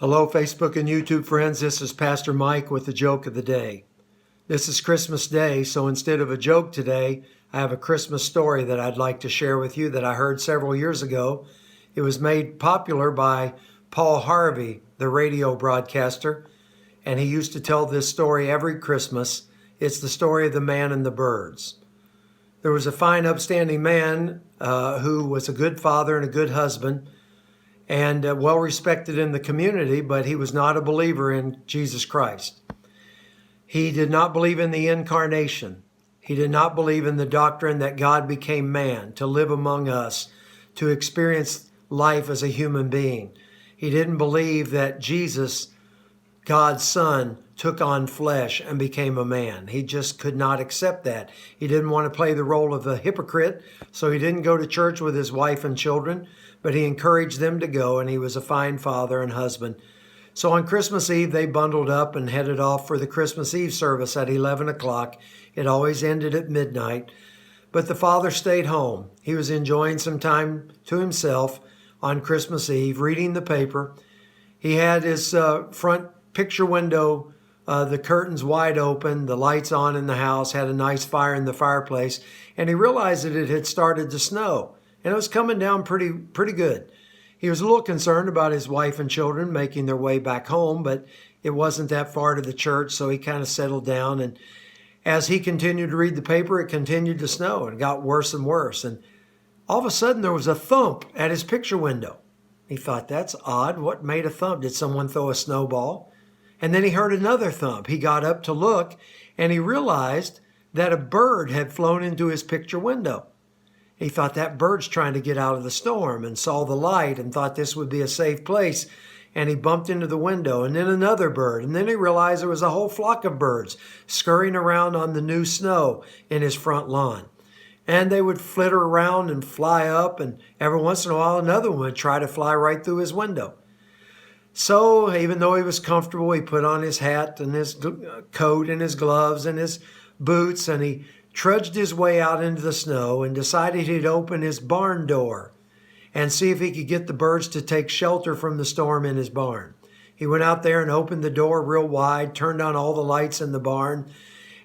Hello, Facebook and YouTube friends. This is Pastor Mike with the joke of the day. This is Christmas Day, so instead of a joke today, I have a Christmas story that I'd like to share with you that I heard several years ago. It was made popular by Paul Harvey, the radio broadcaster, and he used to tell this story every Christmas. It's the story of the man and the birds. There was a fine, upstanding man who was a good father and a good husband, and well respected in the community, but he was not a believer in Jesus Christ. He did not believe in the incarnation. He did not believe in the doctrine that God became man to live among us, to experience life as a human being. He didn't believe that Jesus, God's Son, took on flesh and became a man. He just could not accept that. He didn't want to play the role of a hypocrite, so he didn't go to church with his wife and children, but he encouraged them to go, and he was a fine father and husband. So on Christmas Eve, they bundled up and headed off for the Christmas Eve service at 11 o'clock. It always ended at midnight. But the father stayed home. He was enjoying some time to himself on Christmas Eve, reading the paper. He had his front picture window, the curtains wide open, the lights on in the house, had a nice fire in the fireplace, and he realized that it had started to snow. And it was coming down pretty good. He was a little concerned about his wife and children making their way back home, but it wasn't that far to the church, so he kind of settled down. And as he continued to read the paper, it continued to snow and got worse and worse. And all of a sudden, there was a thump at his picture window. He thought, that's odd. What made a thump? Did someone throw a snowball? And then he heard another thump. He got up to look, and he realized that a bird had flown into his picture window. He thought that bird's trying to get out of the storm, and saw the light and thought this would be a safe place. And he bumped into the window, and then another bird. And then he realized there was a whole flock of birds scurrying around on the new snow in his front lawn. And they would flitter around and fly up, and every once in a while another one would try to fly right through his window. So even though he was comfortable, he put on his hat and his coat and his gloves and his boots, and he trudged his way out into the snow and decided he'd open his barn door and see if he could get the birds to take shelter from the storm in his barn. He went out there and opened the door real wide, turned on all the lights in the barn,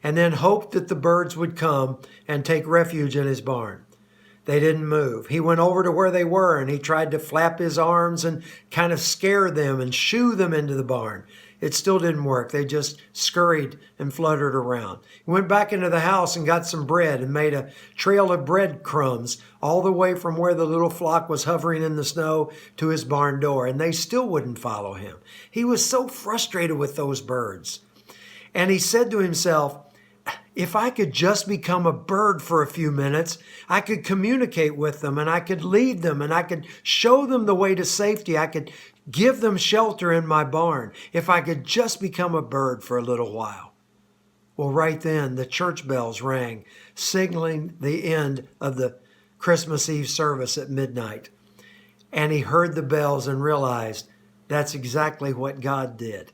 and then hoped that the birds would come and take refuge in his barn. They didn't move. He went over to where they were, and he tried to flap his arms and kind of scare them and shoo them into the barn. It still didn't work. They just scurried and fluttered around. He went back into the house and got some bread and made a trail of breadcrumbs all the way from where the little flock was hovering in the snow to his barn door, and they still wouldn't follow him. He was so frustrated with those birds. And he said to himself, if I could just become a bird for a few minutes, I could communicate with them, and I could lead them, and I could show them the way to safety. I could give them shelter in my barn. If I could just become a bird for a little while. Well, right then, the church bells rang, signaling the end of the Christmas Eve service at midnight. And he heard the bells and realized that's exactly what God did.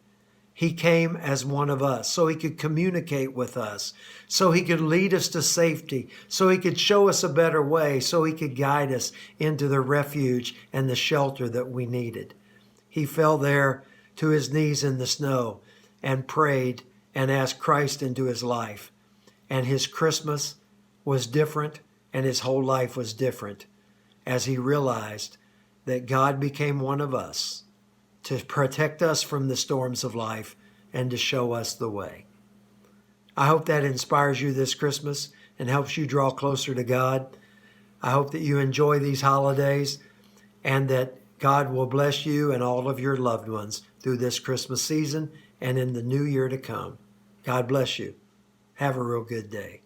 He came as one of us so he could communicate with us, so he could lead us to safety, so he could show us a better way, so he could guide us into the refuge and the shelter that we needed. He fell there to his knees in the snow and prayed and asked Christ into his life. And his Christmas was different, and his whole life was different as he realized that God became one of us to protect us from the storms of life and to show us the way. I hope that inspires you this Christmas and helps you draw closer to God. I hope that you enjoy these holidays and that God will bless you and all of your loved ones through this Christmas season and in the new year to come. God bless you. Have a real good day.